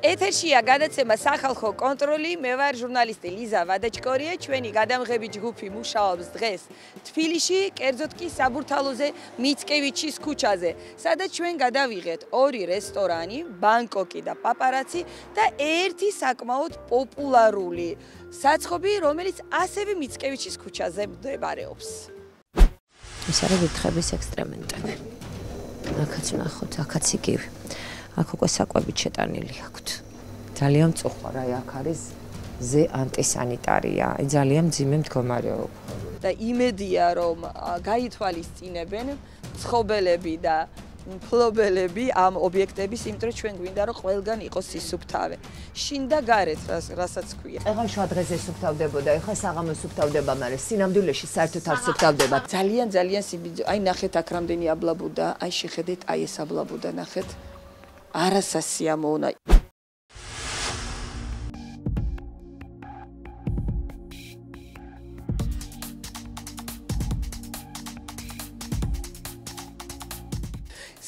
ეთერშია გადაცემა სახალხო კონტროლი, მე ვარ ჟურნალისტი ლიზა ვადაჩკორია, ჩვენი გადამღები ჯგუფი მუშაობს დღეს თბილისში, კერძოდ კი საბურთალოზე, მიცკევიჩის ქუჩაზე, სადაც ჩვენ გადავიღეთ ორი რესტორანი, ბანკოკი და პაპარაცი და ერთი საკმაოდ პოპულარული საცხობი, რომელიც ასევე მიცკევიჩის ქუჩაზე მდებარეობს. ეს არის ვითხების ექსტრემენტები. აქაც ნახოთ, აქაც იგივე. აქ უკვე საკვებით შეტანილი აქვთ. ძალიან მწუხარ, აი აქ არის ზე ანტისანიტარია, ძალიან მძიმე მდგომარეობა. და იმედია, რომ გაითვალისწინებენ მცხოვრები და მფლობელები ამ ობიექტების, იმიტომ რომ ჩვენ გვინდა რომ ყველგან იყოს სისუფთავე. შინ და გარეთ, რასაც ქვია. ეხლა შუა დღეზე სუფთავდებოდა, ეხლა საღამოს სუფთავდება, მაგრამ სინამდვილეში საერთოდ არ სუფთავდება. ძალიან სიბიძე. აი ნახეთ აქ რამდენი აბლაბუდა, აი შეხედეთ, აი ეს აბლაბუდა ნახეთ. არასასიამოვნა.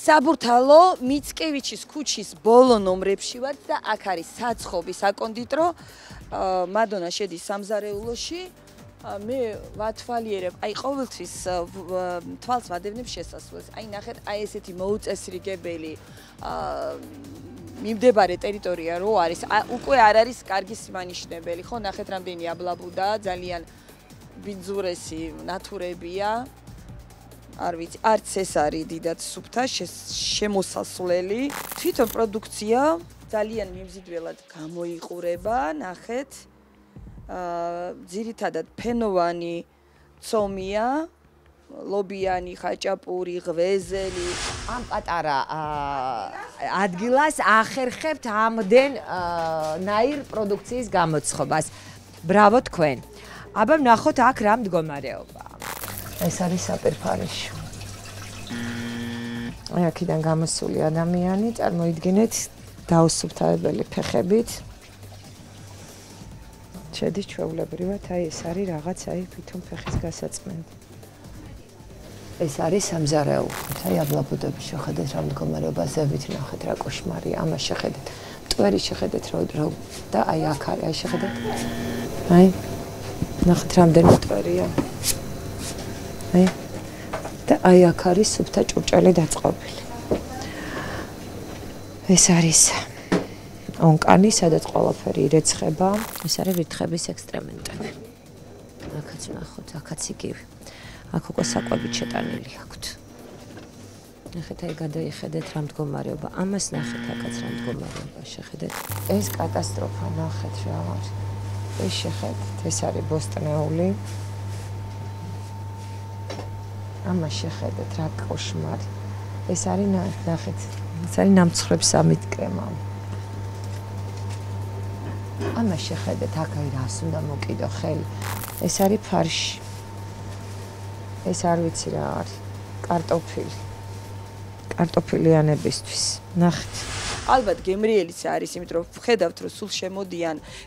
საბურთალო მიცკევიჩის ქუჩის ბოლო ნომრებში ვართ და აქ არის საცხობი საკონდიტრო. მადონა შედის სამზარეულოში. მე ვათვალიერებ, აი ყოველთვის თვალს ვადევნებ შესასვლელს. აი ნახეთ, აი ესეთი მოუწესრიგებელი მიმდებარე ტერიტორია რო არის, უკვე არ არის კარგი სიმანიშნებელი, ხო, ნახეთ რამდენი აბლაბუდა, ძალიან ბინძურესი ნათურებია. არ ვიცი, არც ეს არის დიდად სუფთა შემოსასვლელი. თვითონ პროდუქცია ძალიან მიმზიდველად გამოიყურება, ნახეთ. ძირითადად ფენოვანი ცომია, ლობიანი, ხაჭაპური, ღვეზელი. ამ პატარა ადგილას ახერხებთ ამდენ ნაირ პროდუქციის გამოცხობას. ბრავო თქვენ. აბა ნახოთ აქ რა მდგომარეობაა. ეს არის საპირფარეში. აი აქედან გამოსული ადამიანი, წარმოიდგინეთ, დაუსუფთავებელი ფეხებით. შედის ჩვეულებრივად, აი ეს არის რაღაც, აი თვითონ ფეხის გასაწმენდი. ეს არის სამზარეულო. აი აბლაბუდები შეხედეთ რა მდგომარეობაზე ვნახეთ რა კოშმარია. ამას შეხედეთ. მტვერი შეხედეთ რა და აი აქ არის, აი შეხედეთ. აი ნახეთ რამდენი მტვერია. აი და აი აქ არის სუფთა ჭურჭელი დაწყობილი. ეს არის ონკანი, სადაც ყველაფერი ირეცხება. ეს არის ვითხების ექსტრემენტები. აქაც ნახოთ, აქაც იგივე. აქ უკვე საკვებით შეტანილი აქვთ. ნახეთ, აი გადაიხედეთ რა მდგომარეობა. ამას ნახეთ, აქაც რა მდგომარეობა შეხედეთ. ეს კატასტროფა, ნახეთ რა არის. ეს შეხედეთ, ეს არის ბოსტნეული. ამას შეხედეთ რა კოშმარი. ეს არის ნახეთ, ეს არის ნამცხრებს ამიტკრემა. ამას შეხედეთ, აქ აი რას უნდა მოკიდო ხელი. ეს არის ფარში. ეს არ ვიცი რა არის. კარტოფილი. კარტოფილიანებისთვის. ნახეთ. ალბათ გემრიელიც არის, იმიტომ რომ ხედავთ რომ სულ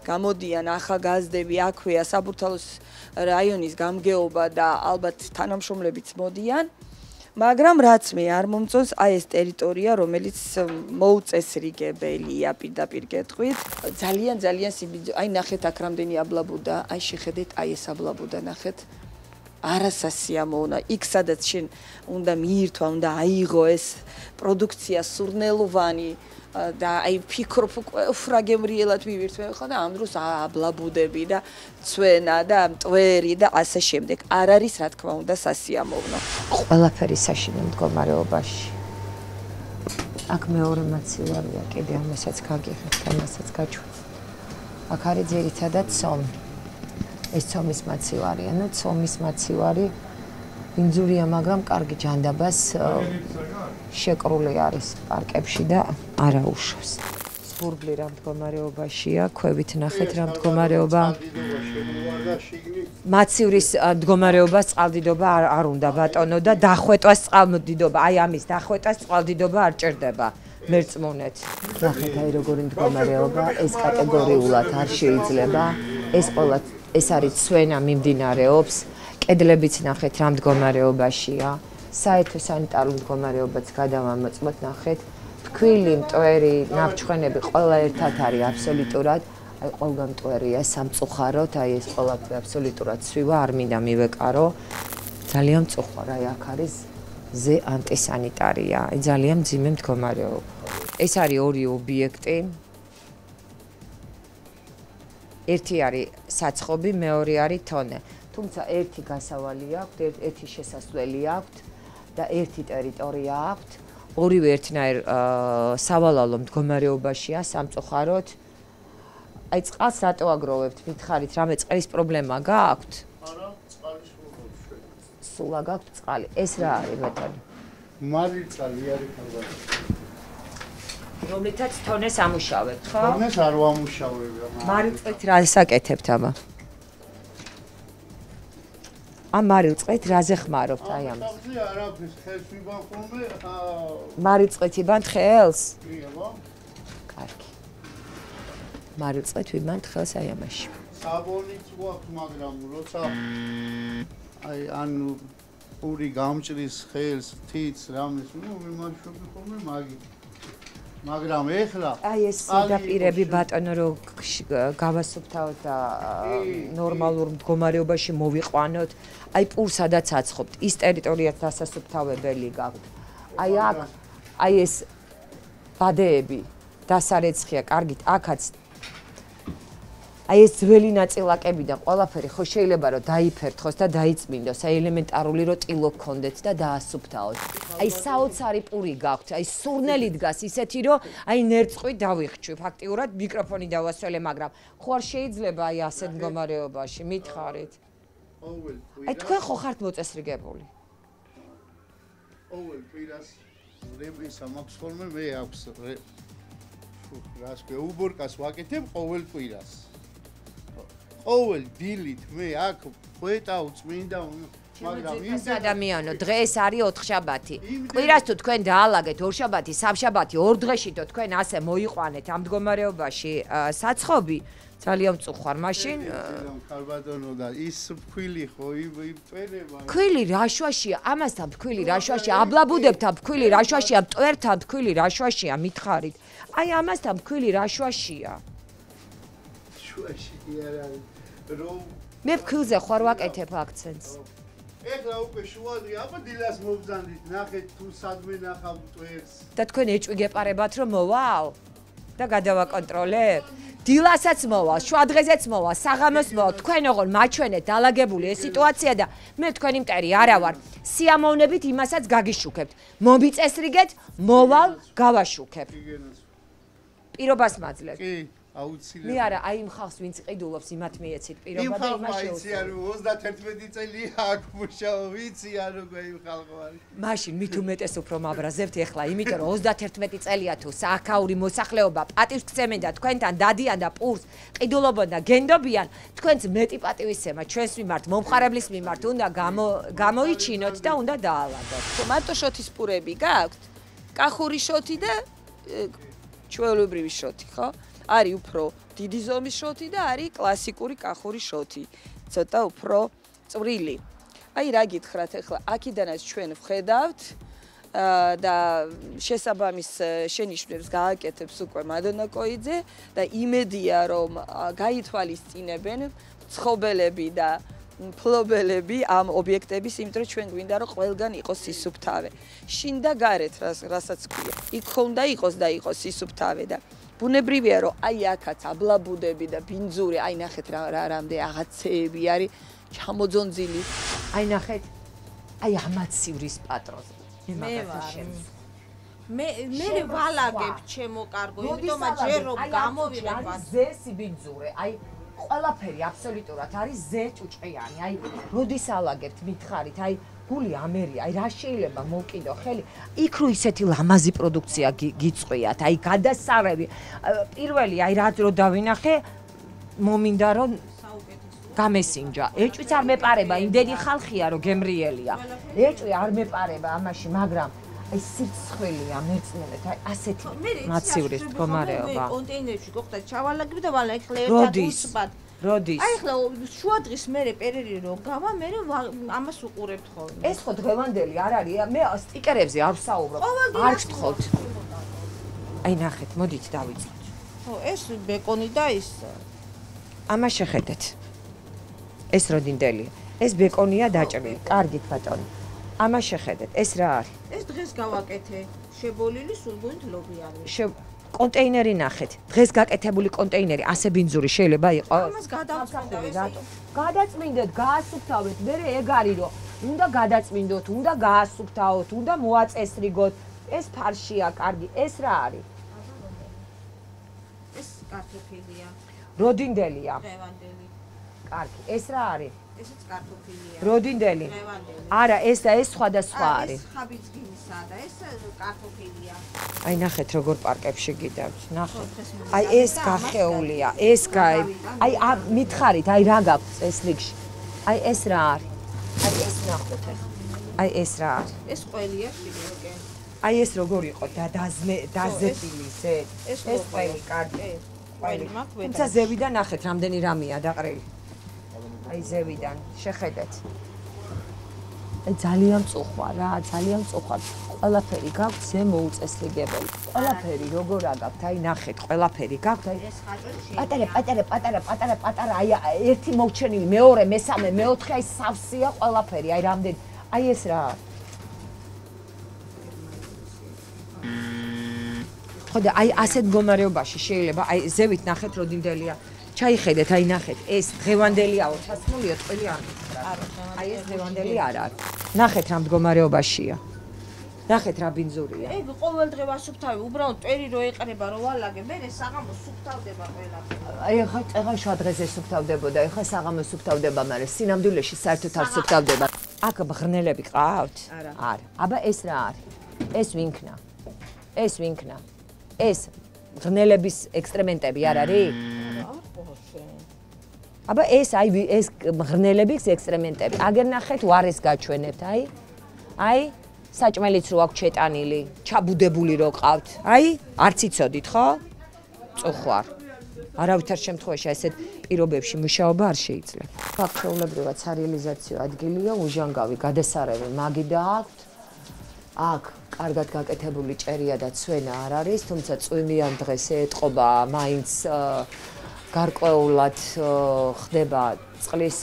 გამოდიან ახალგაზრდები, აქვეა საბურთალოს რაიონის გამგეობა და ალბათ თანამშრომლებიც მოდიან. მაგრამ რაც მე არ მომწონს, აი ეს ტერიტორია, რომელიც მოუწესრიგებელია პირდაპირ კეთხვით. ძალიან სიბიძე. აი ნახეთ აქ რამდენი აბლაბუდა, აი შეხედეთ, აი ეს აბლაბუდა ნახეთ. არასასიამოვნა. იქ სადაც შენ უნდა მიირთვა, უნდა აიღო ეს პროდუქცია სურნელოვანი და აი ფიქრობ უფრო გემრიელად მივირთმე ხო და ამ დროს აბლაბუდები და ცვენა და მტვერი და ასე შემდეგ. არ არის რა თქმა უნდა სასიამოვნო. ყველაფერი საშინო მდგომარეობაში. აქ მეორე მაცივარია, კიდე ამასაც გაგიხეთ, ამასაც გაჩვენე. აქ არის ძირითადად ცომი. ეს ცომის მაცივარია, და ცომის მაცივარი ბინძურია, მაგრამ კარგი ჯანდაბას შეკრული არის პარკებში და არაუშავს. სურგლი რა მდგომარეობაშია, ქვევით ნახეთ რა მდგომარეობა. მაცივრის მდგომარეობას წყალდიდობა არ უნდა ბატონო და დახვეტვას წყალდიდობა, აი ამის დახვეტვას წყალდიდობა არ ჭირდება. მერწმუნეთ. ნახეთ აი როგორი მდგომარეობა, ეს კატეგორიულად არ შეიძლება. ეს არის ცვენა მიმდინარეობს. კედლებიც ნახეთ რა მდგომარეობაშია. საერთო სანიტარულ მდგომარეობაც გადავამოწმოთ, ნახეთ. ფქვილი, მტვერი, ნაბჩხვენები ყველა ერთად არის აბსოლუტურად. აი ყველგან მტვერია სამწუხაროდ, აი ეს ყველაფერი აბსოლუტურად ცვივა, არ მინდა მივეკარო. ძალიან მწუხარ, აი აქ არის ზე ანტისანიტარია. აი ძალიან მძიმე მდგომარეობა. ეს არის ორი ობიექტი. ერთი არის საცხობი, მეორე არის თონე. თუმცა ერთი გასავალი აქვს, ერთი შესასვლელი აქვს და ერთი ტერიტორია აქვს. ორივე ერთნაირ სავალალო მდგომარეობაშია სამწუხაროდ. აი წყალს რატო აგროვებთ? მითხარით, რამე წყლის პრობლემა გააქვთ? არა, წყალი სულა გაქვთ წყალი. ეს რა არის მეტად? მარილწალი არის ალბათ. რომლითაც თონეს ამუშავებთ, ხო? თონეს არ ვამუშავებ. მარილწყლით რა საკეთებთ აბა? ამ მარილწყლით რაზე ხმარობთ აი ამას? ახლა არაფერს ხელს ვიბან ხოლმე. მარილწყლით იბანთ ხელს? კი, აბა. კარგი. მარილწყლით ვიბანთ ხელს აი ამაში. საბონიც გვაქვს, მაგრამ როცა აი ანუ პური გამჭრის ხელს, თითს, რამეს, ნუ ვიმაშობი ხოლმე მაგით. მაგრამ ეხლა აი ეს ზედაპირები ბატონო რო გავასუფთავოთ და ნორმალურ მდგომარეობაში მოვიყვანოთ. აი პურს სადაც აცხობთ, ის ტერიტორიაც დასასუფთავებელი გაქვთ. აი აქ აი ეს ბადეები დასარეცხია, კარგით, აქაც აი ეს ძველი ნაწილაკებიდან ყველაფერი ხო შეიძლება რომ დაიფერთხოს და დაიწმინდოს, აი ელემენტარული რომ ტილო გქონდეთ და დაასუფთავოთ. აი საოცარი პური გაქვთ, აი სურნელი დგას ისეთი რომ აი ნერწყვი დავიხჩვი, ფაქტიურად მიკროფონი დავასველე, მაგრამ ხო არ შეიძლება აი ასეთ მდგომარეობაში, მითხარით. აი თქვენ ხო ხართ მოწესრიგებული? ყოველ კვირას რეპრისა მაქვს ხოლმე მე აქვს რას ქვია უბორკას ვაკეთებ ყოველ კვირას. ყოველ დილით მე აქ ყვეტავ წმინდა მაგრამ ის ადამიანო დღეს არის ოთხშაბათი. კვირას თუ თქვენ დაალაგეთ ორშაბათი, სამშაბათი, ორ დღეში თუ თქვენ ასე მოიყვანეთ ამ მდგომარეობაში საცხობი ძალიან მწუხარ მაშინ ქალბატონო და ის ფქვილი ხო იწვენება ფქვილი რაშვაშია ამასთან ფქვილი რაშვაშია აბლაბუდებთან ფქვილი რაშვაშია მტვერთან ფქვილი რაშვაშია მითხარით აი ამასთან ფქვილი რაშვაშია შვაში არა რომ მე ფქვილზე ხარ ვაკეთებ აქცენტს ეხლა უკვე შუადღე აბა დილას მობზანდით ნახეთ თუ სადმე ნახავ მტვერს და თქვენ ეჭვი გეპარებათ რომ მოვალ და გადავაკონტროლებ დილასაც მოვალ, შუადღეზეც მოვალ, საღამოს მოვალ, თქვენ ოღონ მაჩვენეთ დალაგებული ეს სიტუაცია და მე თქვენი მტერი არა ვარ. სიამოვნებით იმასაც გაგიშუქებთ. მომიწესრიგეთ, მოვალ, გავაშუქებ. პირობას მაძლევ. კი, აუცილებლად. მე არა, აი იმ ხალხს ვინც ყიდულობს იმათ მიეცით პირობა და იმას შეუძლია. იმ ხალხმა 31 წელია აქ მუშაობ, ვიცი არ როგორ იმ ხალხო არის. მაშინ მით უმეტეს უფრო მაბრაზებთ ეხლა, იმიტომ რომ 31 წელია თუ სააქაური მოსახლეობა პატივს გცემენ და თქვენთან დადიან და პურს ყიდულობენ და გენდობიან, თქვენც მეტი პატივისცემა ჩვენს მიმართ, მომხარებლის მიმართ უნდა გამოიჩინოთ და უნდა დაალაგოთ. მარტო შოთის პურები გაქვთ? კახური შოთი და ჩვეულებრივი შოთი, ხო? არის უფრო დიდი ზომის შოთი და არის კლასიკური კახური შოთი. ცოტა უფრო წვრილი. აი რა გითხრათ ახლა, აქიდანაც ჩვენ ვხედავთ და შესაბამის შენიშვნებს გააკეთებს უკვე მადონა კოიძე და იმედია რომ გაითვალისწინებენ მცხოვრები და მფლობელები ამ ობიექტების, იმიტომ რომ ჩვენ გვინდა რომ ყველგან იყოს სისუფთავე. შინ და გარეთ რასაც ქვია. იქ ხონდა იყოს და იყოს სისუფთავე და ბუნებრივია რომ აი აქაც აბლაბუდები და ბინძური, აი ნახეთ რა რამდენი აღაცეები არის ჩამოძონძილი. აი ნახეთ. აი ამაც სივრის პატრონს. მე ვალაგებ ჩემო კარგო, იმიტომ ჯერ რომ გამოვიღებ ზესი ბინძური, აი ყველაფერი აბსოლუტურად არის ზე ჭუჭყიანი, აი როდის ალაგებთ მითხარით, აი გული ამერია, აი რა შეიძლება მოვკიდო ხელი, იქ რო ისეთი ლამაზი პროდუქცია გიწყვიათ, აი გადასარევი, პირველი აი რა დრო დავინახე, მომინდა რომ გამესინჯა. ეჭვიც არ მეპარება, იმდენი ხალხია რომ გემრიელია. ეჭვი არ მეპარება ამაში, მაგრამ აი სიცხვილია მეწნებეთ, აი ასეთი მაცივრის მდგომარეობა. მე კონტეინერში გოხდა ჩავალაგებ და ვალა ეხლა ერთად უსბად. როდის? აი ახლა შუადღის მერე პერიოდი რო გავა, მე ამას უყურებთ ხოლმე. ეს ხო დღევანდელი არ არის, მე სტიკერებზე არ ვსაუბრობ. არ გთხოვთ. აი ნახეთ, მოდით დავიწყოთ. ხო, ეს ბეკონი და ის ამას შეხედეთ. ეს როდინდელია. ეს ბეკონია დაჭრილი. კარგით ბატონო. ამას შეხედეთ. ეს რა არის? ეს დღეს გავაკეთე. შებოლილი სულგუნით ლობიანი. კონტეინერი ნახეთ. დღეს გაკეთებული კონტეინერი ასე ბინძური შეიძლება იყოს? ამას გადავწყვეტე რატო? გადაწმინდეთ, გაასუფთავეთ. მე ეგ არის რომ უნდა გადაწმინდოთ, უნდა გაასუფთავოთ, უნდა მოაწესრიგოთ. ეს ფარშია, კარგი. ეს რა არის? ეს კარტოფილია. როდინდელია. დღევანდელი. კარგი. ეს რა არის? ესეც კარტოფილია. როდინდელი. დღევანდელი. არა, ეს და ეს სხვადასხვა არის. ეს ხაბიძგინისა და ეს კარტოფილია. აი ნახეთ როგორ პარკებში გიდავთ. ნახეთ. აი ეს გახეულია, ეს აი მითხარით, აი რა გაქვს ეს ლიგში. აი ეს რა არის? აი ეს ნახოთ ეს. აი ეს რა არის? ეს ყველია შიგნით. აი ეს როგორ იყო დაზეთილი ზე. ეს ყველი კარგი. ყველი მაქვს ვედა. თუმცა ზევიდან ნახეთ რამდენი რამეა დაყრილი. აი ზევიდან შეხედეთ. აი ძალიან მწუხვა რა, ძალიან მწუხვა. ყველაფერი გაქვთ ზე მოუწესრიგებელი. ყველაფერი როგორ აგაქვთ? აი ნახეთ, ყველაფერი გაქვთ. აი ეს ხაჭორი პატარა, აი ერთი მოვჩენილი, მეორე, მესამე, მეოთხე, აი სავსეა ყველაფერი, აი რამდენი. აი ეს რა? ხოდა აი ასეთ მდგომარეობაში შეიძლება აი ზევით ნახეთ როდინდელია. ჩაიხედეთ, აი ნახეთ, ეს დღევანდელიაო, ჩასმულია წელი არ მითხრა. აი ეს დღევანდელი არ არის. ნახეთ რა მდგომარეობაშია. ნახეთ რა ბინძურია. ეგ ყოველ დღე ვასუფთავი, უბრალოდ ტვერი რო ეყრება, რო ვალაგე, მე საღამოს სუფთავდება ყველაფერი. აი ხა შვა დღეს ესუფთავდებოდა, ეხლა საღამოს სუფთავდება, მაგრამ სინამდვილეში საერთოდ არ სუფთავდება. აქ ბღრნელები ყავთ? არა. აბა ეს რა არის? ეს ვინქნა. ეს ვინქნა. ეს ღრნელების ექსტრემენტები არ არის? აბა ეს აი ეს ღრნელების ექსტრემენტები. აგერ ნახეთ ვარეს გაჩვენებთ, აი საჭმელიც რო აქვს ჩეტანილი, ჩაბუდებული რო ყავთ. აი არც იცოდით ხო? წუხვარ. არავითარ შემთხვევაში ესეთ პირობებში მუშაობა არ შეიძლება. ფაქტობრივად სარეალიზაციო ადგილია, უჟანგავი გადასარევი მაგიდა აქვთ. აქ კარგად გაკეთებული ჭერია და ცვენა არ არის, თუმცა წვიმიან დღეს ეტყობა მაინც გარკვეულად ხდება წყლის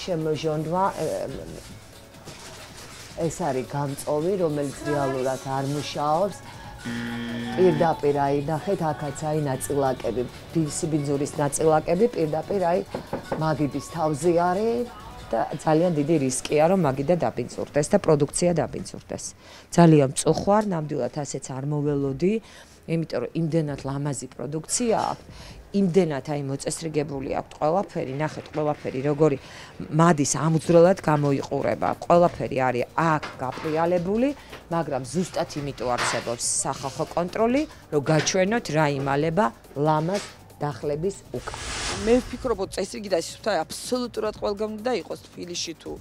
შემოჟონვა. ეს არის გამწოვი, რომელიც რეალურად არ მუშაობს. პირდაპირ აი ნახეთ აქაც აი ნაწილაკები, სიბინძურის ნაწილაკები პირდაპირ აი მაგიდის თავზე არის. და ძალიან დიდი რისკია რომ მაგიდა დაბინძურდეს და პროდუქცია დაბინძურდეს. ძალიან მწუხვარ, ნამდვილად ასეც არ მოველოდი, იმიტომ რომ იმდენად ლამაზი პროდუქცია აქვს, იმდენად აი მოწესრიგებული აქვს ყველაფერი, ნახეთ ყველაფერი როგორი მადის ამძროლად გამოიყურება. ყველაფერი არის აქ გაპრიალებული, მაგრამ ზუსტად იმიტომ არსებობს სახალხო კონტროლი, რომ გაჩვენოთ რა იმალება ლამაზ დახლების უკან. მე ვფიქრობ, რომ წესრიგი და სუფთავი აბსოლუტურად ყველგან უნდა იყოს თბილისში თუ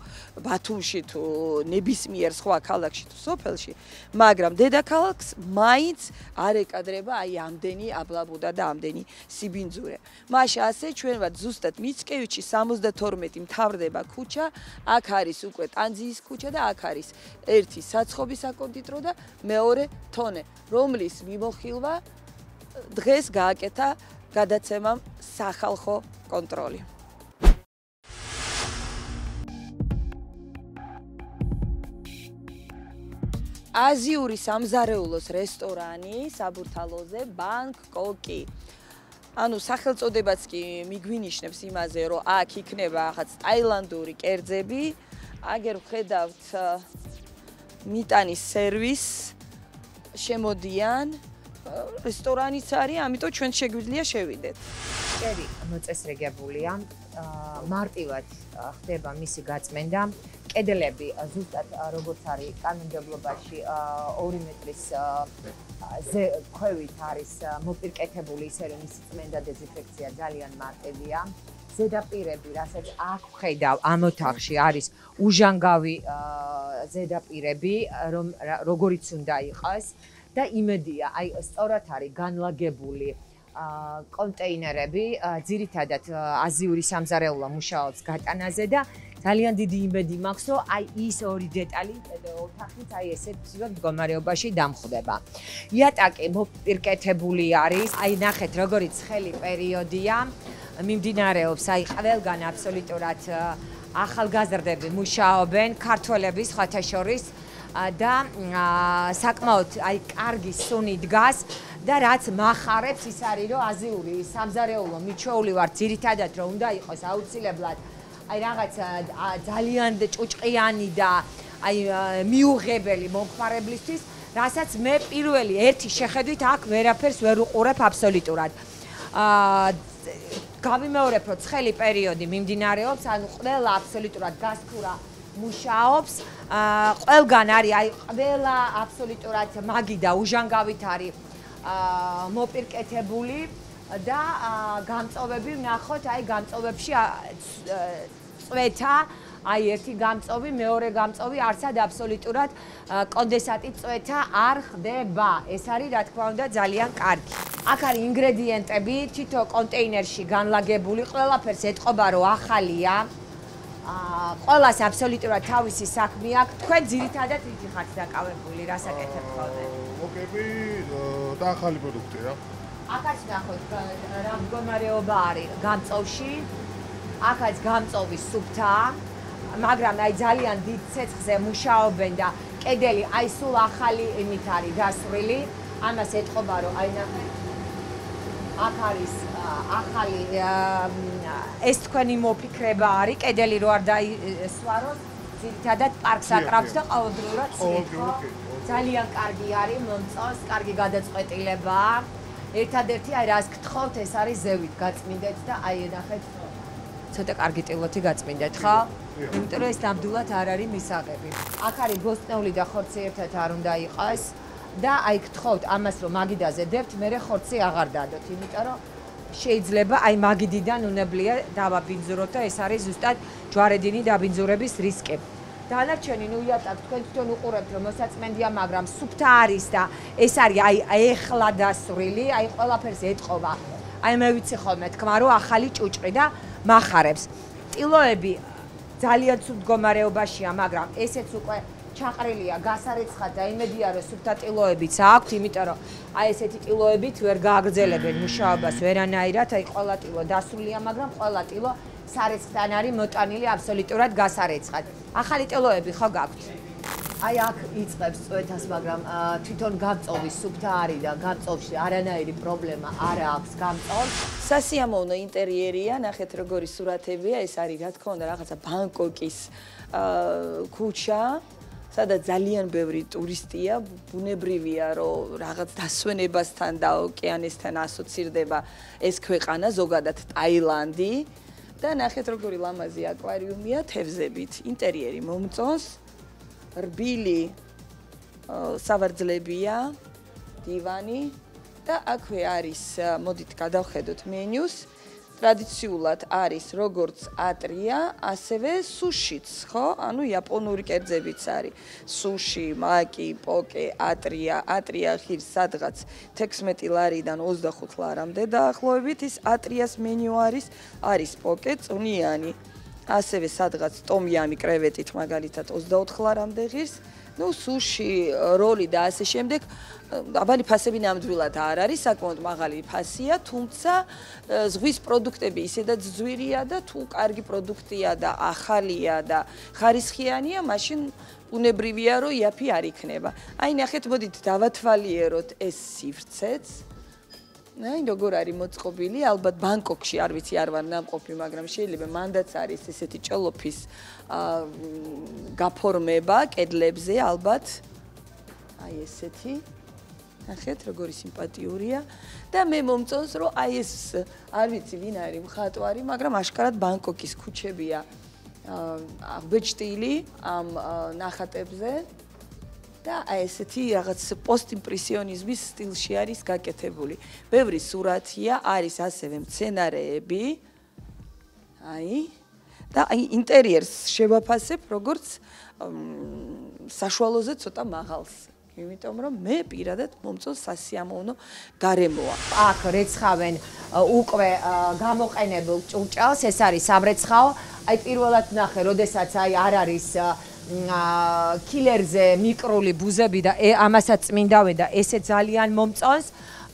ბათუმში თუ ნებისმიერ სხვა ქალაქში თუ სოფელში, მაგრამ დედაქალაქს მაინც არ ეკადრება აი ამდენი აბლაბუდა და ამდენი სიბინძურე. მაშა ასე ჩვენ ვართ ზუსტად მიცკევიჩი 72 მთავრდება ქუჩა, აქ არის უკვე ტანძიის ქუჩა და აქ არის ერთი საცხობი საკონდიტრო და მეორე თონე, რომლის მიმოხილვა დღეს გააკეთა გადაცემამ სახალხო კონტროლი. აზიური სამზარეულოს რესტორანი საბურთალოზე ბანგკოკი. ანუ სახელწოდებაც კი მიგვინიშნებს იმაზე, რომ აქ იქნება რაღაც ტაილანდური კერძები. აგერ ვხედავთ მიტანის სერვის შემოდიან რესტორანიც არის, ამიტომ ჩვენ შეგვიძლია შევიდეთ. ჭერი მოწესრიგებულია, მარტივად ხდება მისი გაწმენდა. კედლები ზუსტად როგორც არის კანონმდებლობაში 2 მეტრის ქვევით არის მოპირკეთებული, ისე რომ მისი წმენდა დეზინფექცია ძალიან მარტივია. ზედაპირები, რასაც აქ ვხედავ ამ ოთახში არის უჟანგავი ზედაპირები, როგორიც უნდა იყოს. და იმედია, აი სწორად არის განლაგებული კონტეინერები, ძირითადად აზიური სამზარეულო მუშაობს გატანაზე და ძალიან დიდი იმედი მაქვს, რომ აი ის ორი დეტალი ოთახით აი ესეთ მდგომარეობაში დამხვდება. იატაკი მოპირკეთებული არის, აი ნახეთ როგორი ცხელი პერიოდია, მიმდინარეობს აი ყველგან აბსოლუტურად ახალგაზრდები მუშაობენ, ქართველები სხვათა შორის და საკმაოდ აი კარგი სუნი დგას და რაც მახარებს ის არის რომ აზიური სამზარეულო მიჩვეული ვარ ძირითადად რომ უნდა იყოს აუცილებლად აი რაღაც ძალიან ჭუჭყიანი და აი მიუღებელი მომხმარებლისთვის რასაც მე პირველი ერთი შეხედვით აქ ვერაფერს ვერ უყურებ აბსოლუტურად გავიმეორებ რომ ცხელი პერიოდი მიმდინარეობს ანუ ყველა აბსოლუტურად გასქურა მუშაობს ყველგან არის აი ყველა აბსოლუტურად მაგი და უჟანგავით არის მოპირკეთებული და გამწოვები ვნახოთ აი გამწოვებში წვეთა აი ერთი გამწოვი მეორე გამწოვი არცად აბსოლუტურად კონდენსატი წვეთა არ ხდება ეს არის რა თქმა უნდა ძალიან კარგი აქ არის ინგრედიენტები თითო კონტეინერში განლაგებული ყველაფერს ეტყობა რომ ახალია ყველას აბსოლუტურად თავისი საქმე აქვს თქვენ ძირითადად იგი ხართ დაკავებული რასაკეთებთ ხოლმე მოკები და ახალი პროდუქტია აქაც ნახოთ რა მდგომარეობა არის გამწოვში აქაც გამწოვი სუფთაა მაგრამ აი ძალიან დიდ ცეცხლზე მუშაობენ და კედელი აი სულ ახალი იმით არის დასრული ამას ეტყობა რომ აი ნახეთ აქ არის ახალი ეს თქვენი მოფიქრება არის კედელი რო არ დაისვაროს ძირითადად პარკს აკრავთ და ყოველდღიურად ძალიან კარგი არის მომწონს კარგი გადაწყვეტილება ერთადერთი აი რას გთხოვთ ეს არის ზევით გაწმინდეთ და აი ნახეთ ცოტა კარგი ტილოთი გაწმინდეთ ხო იმიტომ რომ ეს ნამდვილად არ არის მისაღები აქ არის ბოსტნეული და ხორცი ერთად არ უნდა იყოს და აი გთხოვთ ამას რომ მაგიდაზე დებთ მერე ხორცი აღარ დადოთ იმიტომ რომ შეიძლება აი მაგიდიდან უნებლიე დავაბინძუროთ და ეს არის ზუსტად ჯვარედინი დაბინძურების რისკი დანარჩენი ნუ იატაკ თქვენ თვითონ უყურებთ რომ მოსაწმენდია მაგრამ სუფთა არის და ეს არის აი ეხლა დასრული აი ყველაფერს ეტყობა აი მე ვიცი ხოლმე თქმა რომ ახალი ჭუჭყი და მახარებს ტილოები ძალიან ცუდ მდგომარეობაშია მაგრამ ესეც უკვე ჩაყრილია გასარეცხად და იმედია რომ სუფთა ტილოებიც აქვთ იმიტომ რომ აი ესეთი ტილოებით ვერ გააგრძელებენ მუშაობას ვერანაირად აი ყველა ტილო დასრულია მაგრამ ყველა ტილო სარეცხთან არის მოტანილი აბსოლუტურად გასარეცხად ახალი ტილოები ხო გაქვთ აი აქ იწყებს წვეთას მაგრამ თვითონ გამწოვი სუფთა არის და გამწოვში არანაირი პრობლემა არ აქვს გამწოვს სასიამოვნო ინტერიერია ნახეთ როგორი სურათებია ეს არის რა თქმა უნდა რაღაცა ბანგკოკის ქუჩა სადაც ძალიან ბევრი ტურისტია, ბუნებრივია, რომ რაღაც დასვენებასთან და ოკეანესთან ასოცირდება ეს ქვეყანა, ზოგადად ტაილანდი და ნახეთ როგორი ლამაზი აკვარიუმია თევზებით. ინტერიერი მომწონს, რბილი სავარძლებია, დივანი და აქვე არის, მოდით გადავხედოთ მენიუს. ტრადიციულად არის როგორც ატრია, ასევე სუშიც, ხო? ანუ იაპონური კერძებიც არის. სუში, მაკი, პოკე, ატრია ღირს სადღაც 16 ლარიდან 25 ლარამდე დაახლოებით ის ატრიას მენიუ არის პოკე, წვნიანი, ასევე სადღაც ტომიამი კრევეტით მაგალითად 24 ლარამდე ღირს. Ну, სუში, როლი და ასე შემდეგ, აბალი ფასები ნამდვილად არ არის, საკმაოდ მაღალი ფასია, თუმცა ზღვის პროდუქტები ისედაც ძვირია და თუ კარგი პროდუქტია და ახალია და ხარისხიანია, მაშინ უნებრივია, რომ იაფი არ იქნება. აი, ნახეთ, მოდით დავათვალიეროთ ეს სივრცეც. აი, როგორ არის მოწყობილი, ალბათ ბანგკოკში არ ვიცი, არ ვარ ნამყოფი, მაგრამ შეიძლება მანდაც არის ესეთი ჭოლოფის გაფორმება კედლებზე, ალბათ. აი ესეთი. ნახეთ, როგორი სიმპათიურია და მე მომწონს, რომ აი ეს არ ვიცი, ვინ არის მხატვარი, მაგრამ აშკარად ბანგკოკის ქუჩებია აღბეჭდილი ამ ნახატებზე. და აი ესეთი რაღაც პოსტიმპრესიონიზმის სტილში არის გაკეთებული. ბევრი სურათია, არის ასევე მცენარეები. აი და აი ინტერიერს შევაფასებ როგორც საშუალოზე ცოტა მაღალს. იმიტომ რომ მე პირადად მომწონს სასიამოვნო გარემოა. აქ რეცხავენ უკვე გამოყენებულ ჭურჭელს, ეს არის სამრეცხაო. აი პირველად ნახე, როდესაც აი არ არის კილერზე მიკრული ბუზები და ამასაც წმინდავენ და ესე ძალიან მომწონს.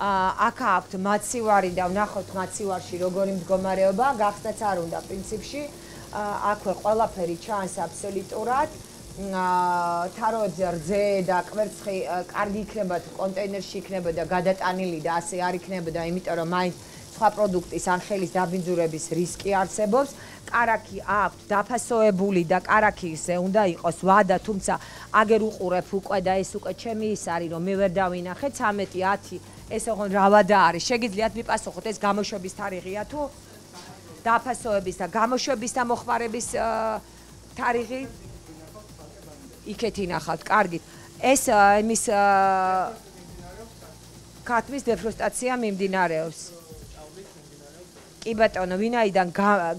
აქ აქვთ მაცივარი და ვნახოთ მაცივარში როგორი მდგომარეობა, გახსნაც არ უნდა პრინციპში. აქვე ყველაფერი ჩანს აბსოლუტურად. თაროებზე რძე და კვერცხი კარგი იქნება თუ კონტეინერში იქნება და გადატანილი და ასე არ იქნებოდა, იმიტომ რომ მაინც სხვა პროდუქტის ან ხელის დაბინძურების რისკი არსებობს. კარაქი აქვთ დაფასოებული და კარაქიზე უნდა იყოს ვადა, თუმცა აგერ უყურებ უკვე და ეს უკვე ჩემი ის არის რომ მე ვერ დავინახე 13-10 ეს ოღონ რა ვადა არის. შეგიძლიათ მიპასუხოთ ეს გამოშვების თარიღია თუ დაფასოების და გამოშვების და მოხმარების თარიღი? იქეთ ინახავთ, კარგით. ეს იმის ქათმის დეფროსტაცია მიმდინარეობს. კი ბატონო, ვინაიდან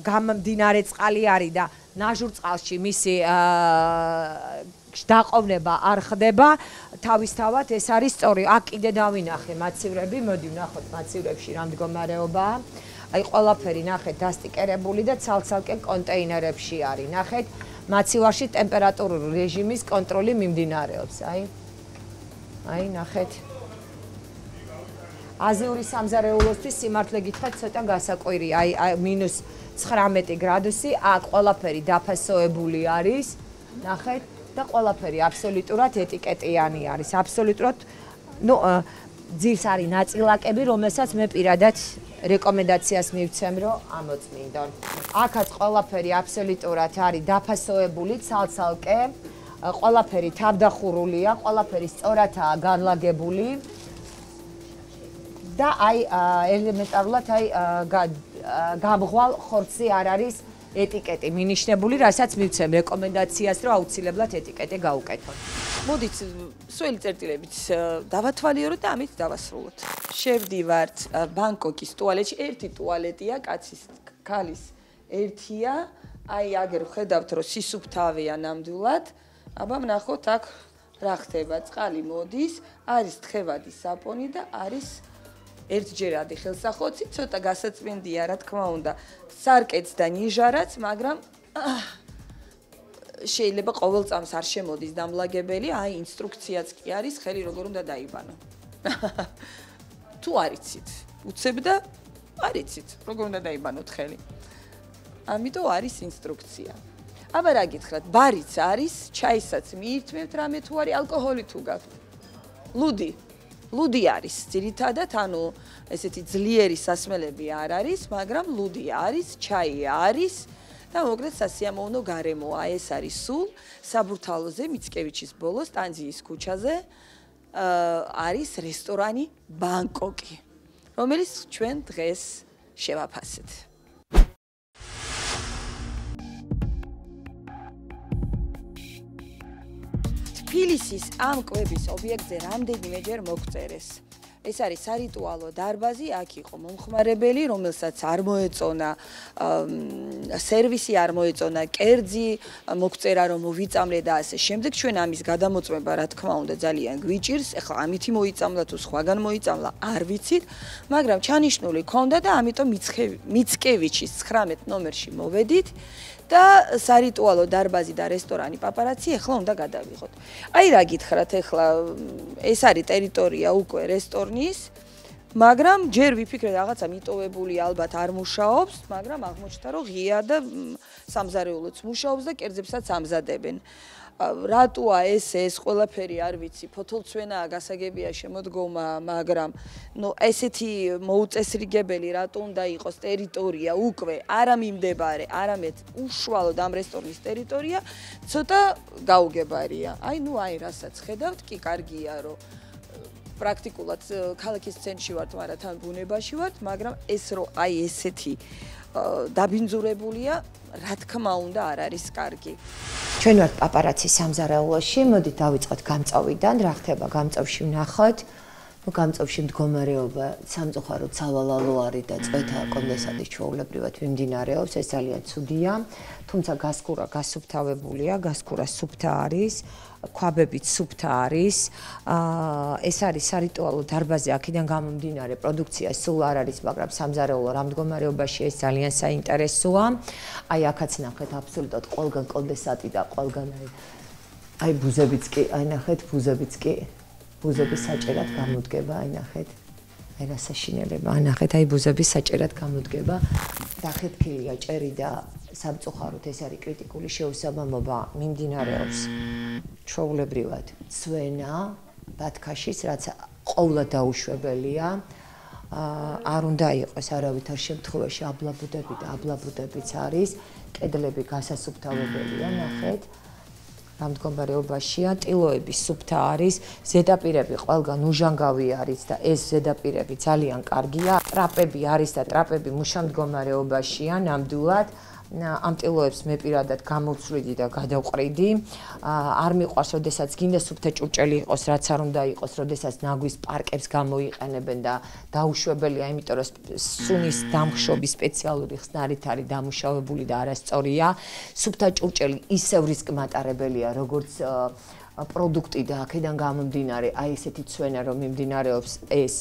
გამმდინარე წყალი არის და ნაჟურ წყალში მისი დაყოვნება არ ხდება, თავისთავად ეს არის სწორი. აქ კიდე დავინახე მაცივრები, მოდი ვნახოთ მაცივრებში რა მდგომარეობაა. აი ყველაფერი ნახეთ დასტიკერებული და ცალ-ცალკე კონტეინერებში არის. ნახეთ მაცივარში ტემპერატურული რეჟიმის კონტროლი მიმდინარეობს. აი ნახეთ. აზიური სამზარეულოსთვის სიმართლე გითხრათ ცოტა გასაკვირია. აი -19 გრადუსი, აქ ყველაფერი დაფასოებული არის. ნახეთ და ყველაფერი აბსოლუტურად ეტიკეტიანი არის. აბსოლუტურად ძირს არის ნაწილაკები, რომელსაც მე პირადად რეკომენდაციას მივცემ, რომ ამოწმინდონ. აქაც ყველაფერი აბსოლუტურად არის დაფასოებული, ცალ-ცალკე. ყველაფერი თავდახურულია, ყველაფერი სწორადაა განლაგებული. და აი ელემენტარულად აი გამღვალ ხორცზე არ არის ეტიკეტი მინიშნებული, რასაც მივცემ რეკომენდაციას, რომ აუცილებლად ეტიკეტი გაუკეთოთ. მოდით სველი წერტილებით დავათვალიეროთ და ამით დავასრულოთ. შევდივართ ბანგკოკის ტუალეტში, ერთი ტუალეტია, კაცის, ქალის ერთია. აი აგერ ხედავთ, რომ სისუფთავეა ნამდვილად. აბა ვნახოთ აქ რა ხდება, წყალი მოდის, არის თხევადი საპონი და არის ერთჯერადი ხელსახოცი, ცოტა გასაწმინდია, რა თქმა უნდა, სარკეც და ნიჟარაც, მაგრამ შეიძლება ყოველ წამს არ შემოდის დამლაგებელი, აი ინსტრუქციაც კი არის, ხელი როგორ უნდა დაიბანო. თუ არ იცით, უცებ და არ იცით, როგორ უნდა დაიბანოთ ხელი. ამიტომ არის ინსტრუქცია. აბა რა გითხრათ, ბარიც არის, ჩაისაც მიირთმევთ რამე თუ არის, ალკოჰოლი თუ გაქვთ. ლუდი არის, ძირითადად, ანუ ესეთი ძლიერი სასმელები არ არის, მაგრამ ლუდი არის, ჩაი არის და მოკლედ სასიამოვნო გარემოა. ეს არის სულ საბურთალოზე, მიცკევიჩის ბოლოს, ტანძიის ქუჩაზე არის რესტორანი ბანგკოკი, რომელიც ჩვენ დღეს შევაფასეთ. თბილისის ამ კვების ობიექტზე რამდენიმეჯერ მოგწერეს. ეს არის სარიტუალო დარბაზი, აქ იყო მომხმარებელი, რომელსაც არ მოეწონა სერვისი, არ მოეწონა კერძი, მოგწერა რომ მოვიწამლე და ასე შემდეგ. ჩვენ ამის გადამოწმება, რა თქმა უნდა, ძალიან გვიჭირს. ეხლა ამითი მოიწამლა თუ სხვაგან მოიწამლა, არ ვიცით, მაგრამ ჩანიშნული ქონდა და ამიტომ მიცკევიჩის 19 ნომერში მოვედით. და სარიტუალო დარბაზი და რესტორანი პაპარაცი ეხლა უნდა გადავიღოთ. აი რა გითხრათ, ეხლა ეს არის ტერიტორია უკვე რესტორნის, მაგრამ ჯერ ვიფიქრე რაღაცა მიტოვებული ალბათ არ მუშაობს, მაგრამ აღმოჩნდა რომ ღია და სამზარეულოც მუშაობს და კერძებსაც ამზადებენ. რატოა ეს ყველაფერი არ ვიცი, ფოთოლცვენაა, გასაგებია შემოდგომა, მაგრამ ესეთი მოუწესრიგებელი რატო უნდა იყოს ტერიტორია უკვე არა მიმდებარე, არამედ უშუალოდ ამ რესტორნის ტერიტორია, ცოტა გაუგებარია. აი რასაც ხედავთ, კი კარგია, რომ პრაქტიკულად ქალაქის ცენტრში ვართ, მაგრამ თან ბუნებაში ვართ, მაგრამ ეს რომ აი ესეთი დაბინძურებულია, რა თქმა უნდა, არ არის კარგი. ჩვენ ვართ პაპარაცის სამზარეულოში, მოდით დავიწყოთ გამწვავიდან, რა ხდება გამწვავში ვნახოთ. გამწევში მდგომარეობა სამწუხაროდ სავალალო არის და წვეთა კონდენსატის ჩვეულებრივად მიმდინარეობს, ეს ძალიან ცუდია, თუმცა გასკურა გასუფთავებულია, გასკურა სუფთა არის, ქვაბებიც სუფთა არის, ეს არის სარიტუალო დარბაზი, აქედან გამომდინარე პროდუქცია სულ არ არის, მაგრამ სამზარეულო რა მდგომარეობაში ეს ძალიან საინტერესოა. აი აქაც ნახეთ აბსოლუტურად ყველგან კონდენსატი და ყველგან აი ბუზებიც კი, აი ნახეთ ბუზებიც კი ბუზების საჭერად გამოდგება, აი ნახეთ. აი რა საშინელება, აი ნახეთ, აი ბუზების საჭერად გამოდგება. დახეთქილია ჭერი და სამწუხაროდ ეს არის კრიტიკული შეუსაბამობა მიმდინარეობს. ჩვეულებრივად ცვენა ბათქაშის, რაც ყოვლად დაუშვებელია. არ უნდა იყოს არავითარ შემთხვევაში აბლაბუდები და აბლაბუდებიც არის. კედლები გასასუფთავებელია, ნახეთ. რა მდგომარეობაშია, ტილოები სუფთა არის, ზედაპირები ყველგან უჟანგავი არის და ეს ზედაპირები ძალიან კარგია. ტრაპები არის და ტრაპები მუშა მდგომარეობაშია, ნამდვილად. ამ ტილოებს მე პირადად გამოვცვლიდი და გადავყრიდი. არ მიყვარს, როდესაც გინდა სუფთა ჭურჭელი იყოს, რაც არ უნდა იყოს, როდესაც ნაგვის პარკებს გამოიყენებენ და დაუშვებელია, იმიტომ რომ სუნის დამხშობის სპეციალური ხსნარით არის დამუშავებული და არასწორია. სუფთა ჭურჭელი ისევ რისკმატარებელია, როგორც პროდუქტი და აქედან გამომდინარე, აი ესეთი ცვენა რომ მიმდინარეობს ეს,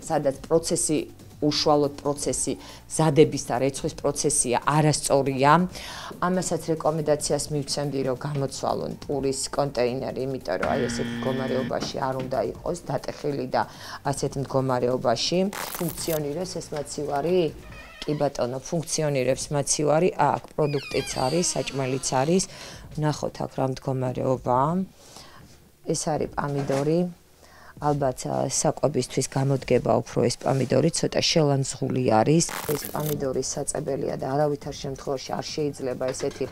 სადაც პროცესი უშუალოდ პროცესი ზადების და რეცხვის პროცესია არასწორია. ამასაც რეკომენდაციას მივცემდი, რომ გამოცვალონ პურის კონტეინერი, იმიტომ რომ აი ესეთ მდგომარეობაში არ უნდა იყოს დატეხილი და ასეთ მდგომარეობაში ფუნქციონირებს ეს მაცივარი? კი ბატონო, ფუნქციონირებს მაცივარი, აქ პროდუქტიც არის, საჭმელიც არის. ნახოთ აქ რა მდგომარეობაა. ეს არის პამიდორი. ალბათ საკვებისთვის გამოდგება უფრო ეს პამიდორი, ცოტა შელანძღული არის. ეს პამიდორის საწებელია და არავითარ შემთხვევაში არ შეიძლება ესეთი,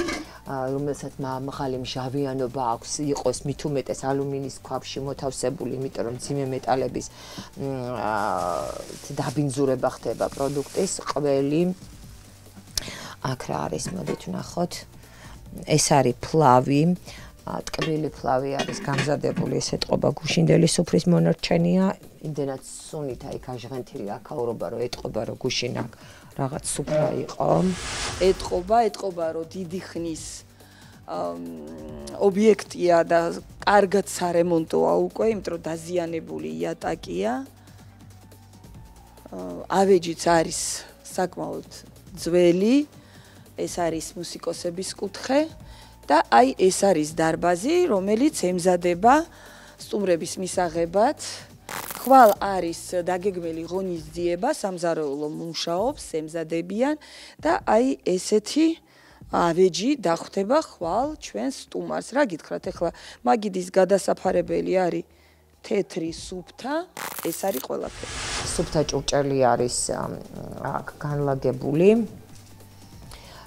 რომელსაც მაღალი მჟავიანობა აქვს, იყოს მით უმეტეს ალუმინის ქვაბში მოთავსებული, იმიტომ რომ მძიმე მეტალების დაბინძურება ხდება პროდუქტის. ყველი აქ რა არის, მოდით ვნახოთ. ეს არის ფლავი. ტკბილი ფლავი არის გამზადებული, ეს ეტყობა გუშინდელი სუფრის მონორჩენია, იმდენად სუნით აი გაჟღენთილი აქაურობა, რომ ეტყობა, რომ გუშინა რაღაც სუფრა იყო. ეტყობა, რომ დიდი ხნის ობიექტია და კარგად სარემონტოა უკვე, იმიტომ რომ დაზიანებული იატაკია. ავეჯიც არის საკმაოდ ძველი, ეს არის მუსიკოსების კუთხე. და აი ეს არის დარბაზი, რომელიც ემზადება სტუმრების მისაღებად. ხვალ არის დაგეგმილი ღონისძიება, სამზარეულო მუშაობს, ემზადებიან და აი ესეთი ავეჯი დახვდება ხვალ ჩვენ სტუმარს. რა გითხრათ, ეხლა მაგიდის გადასაფარებელი არის თეთრი სუფთა, ეს არის ყველაფერი. სუფთა ჭურჭელი არის განლაგებული.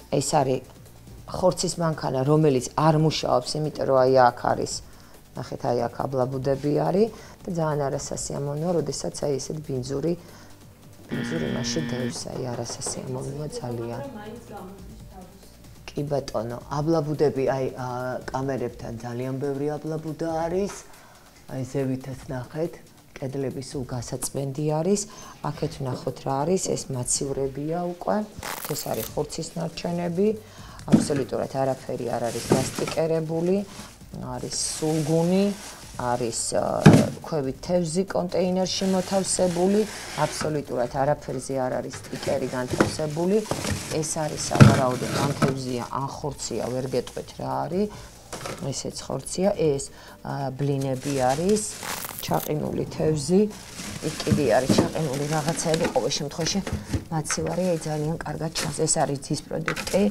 ეს არის ხორცის მანქანა, რომელიც არ მუშაობს, იმიტომ რომ აი აქ არის, ნახეთ, აი აქ აბლაბუდები არის და ძალიან არასასიამოვნოა, როდესაც აი ესეთ ბინძური მაშინ დევს, აი არასასიამოვნოა ძალიან. კი ბატონო, აბლაბუდები აი კამერებთან ძალიან ბევრი აბლაბუდა არის. აი ზევითაც ნახეთ, კედლები სულ გასაწმენდი არის. აქეთ ვნახოთ რა არის, ეს მაცივრებია უკვე. ეს არის ხორცის ნარჩენები. აბსოლუტურად არაფერი არ არის გასტიკერებული, არის სულგუნი, არის ქვევით თევზი კონტეინერში მოთავსებული, აბსოლუტურად არაფერზე არ არის სტიკერი განთავსებული. ეს არის სავარაუდოდ ან თევზია, ან ხორცია, ვერ გეტყვით რა არის. ესეც ხორცია, ეს ბლინები არის, ჩაყინული თევზი, იქ კიდე არის ჩაყინული რაღაცაები, ყოველ შემთხვევაში მაცივარი აი ძალიან კარგად ჩანს. ეს არის ძის პროდუქტი,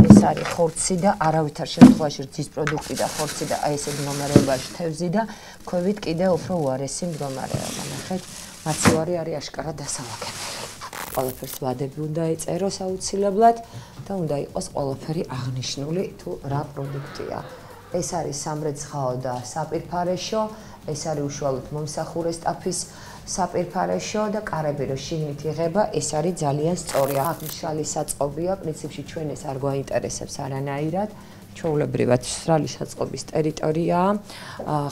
ეს არის ხორცი და არავითარ შემთხვევაში ძის პროდუქტი და ხორცი და აი ესე მდგომარეობაში თევზი და ქვევით კიდე უფრო უარესი მდგომარეობა. ნახეთ, მაცივარი არის აშკარად დასალაგებელი. ყველაფერს ვადები უნდა ეწეროს აუცილებლად და უნდა იყოს ყველაფერი აღნიშნული თუ რა პროდუქტია. ეს არის სამრეცხაო და საპირფარეშო, ეს არის უშუალოდ მომსახურე სტაფის საპირფარეშო და კარები რო შიგნით იღება, ეს არის ძალიან სწორი. აქ მშრალი საწყობია, პრინციპში ჩვენ ეს არ გვაინტერესებს არანაირად. ჩვეულებრივად მშრალი საწყობის ტერიტორიაა,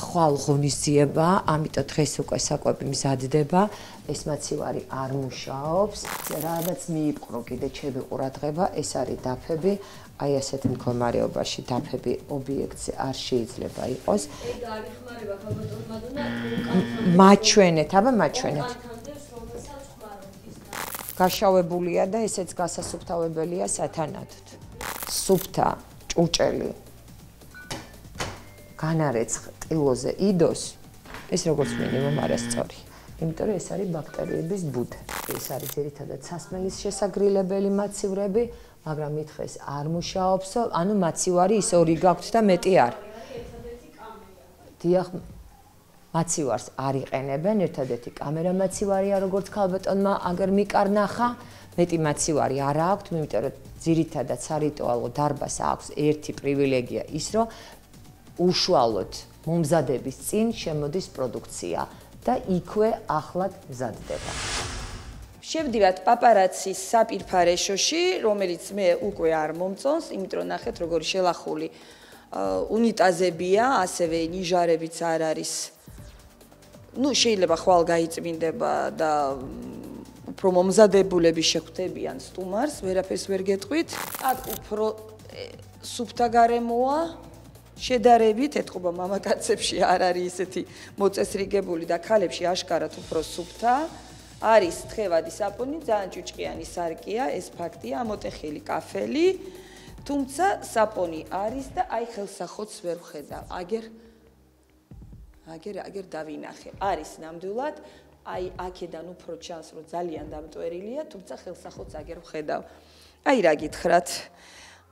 ხვალ ღონისძიება, ამიტომ დღეს უკვე საკვები მზადდება. ეს მაცივარი არ მუშაობს. რადგან მიიპყრო კიდე ჩემი ყურადღება, ეს არის დაფები. აი ასეთ მდგომარეობაში დაფები ობიექტზე არ შეიძლება იყოს. ეგ არის ხმარება ქალბატონმა მაჩვენეთ, აბა მაჩვენეთ. გაშავებულია და ესეც გასასუფთავებელია სათანადოდ. სუფთა ჭურჭელი განარეცხ ტილოზე იდოს, ეს როგორც მინიმუმ არასწორი. იმიტომ რომ ეს არის ბაქტერიების ბუდე. ეს არის ძირითადად სასმელის შესაგრილებელი მაცივრები, მაგრამ მითხეს არ მუშაობსო, ანუ მაცივარი ის ორი გაქვთ და მეტი არ. დიახ, მაცივარს არ იყენებენ, ერთადერთი კამერა მაცივარია, როგორც ქალბატონმა აგერ მიკარნახა, მეტი მაცივარი არ აქვთ, იმიტომ რომ ძირითადად სარიტუალო დარბაზს აქვს ერთი პრივილეგია ის, რომ უშუალოდ მომზადების წინ შემოდის პროდუქცია და იქვე ახლად მზადდება. შევდივართ პაპარაცის საპირფარეშოში, რომელიც მე უკვე არ მომწონს, იმიტომ რომ ნახეთ როგორი შელახული უნიტაზებია, ასევე ნიჟარებიც არ არის. ნუ შეიძლება ხვალ გაიწმინდება და უფრო მომზადებულები შეხვდებიან სტუმარს, ვერაფერს ვერ გეტყვით. აქ უფრო სუფთა გარემოა. შედარებით ეთყობა მამაკაცებში არ არის ესეთი მოწესრიგებული და ქალებში აშკარად უფრო სუფთა. არის თხევადი საპონი, ძალიან ჭუჭყიანი სარკია, ეს ფაქტია, ამოტეხილი კაფელი, თუმცა საპონი არის და აი ხელსახოც ვერ ვხედავ. აგერ დავინახე. არის ნამდვილად, აი აქედან უფრო ჩანს, რომ ძალიან დამტვერილია, თუმცა ხელსახოც აგერ ვხედავ. აი რა გითხრათ.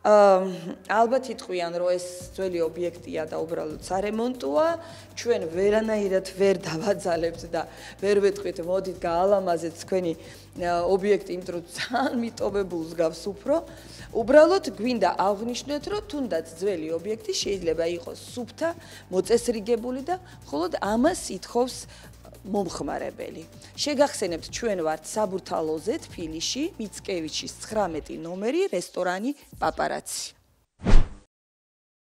ალბათ იტყვიან, რომ ეს ძველი ობიექტია და უბრალოდ სარემონტოა, ჩვენ ვერანაირად ვერ დავაძალებთ და ვერ ვეთქვით, მოდით გაალამაზეთ თქვენი ობიექტი, იმიტომ რომ ძალიან მიტოვებულს გავს უფრო. უბრალოდ გვინდა აღვნიშნოთ, რომ თუნდაც ძველი ობიექტი შეიძლება იყოს სუფთა, მოწესრიგებული და მხოლოდ ამას ითხოვს მომხმარებელი. შეგახსენებთ, ჩვენ ვართ საბურთალოზე, თბილისში, მიცკევიჩის 19 ნომერი, რესტორანი პაპარაცი.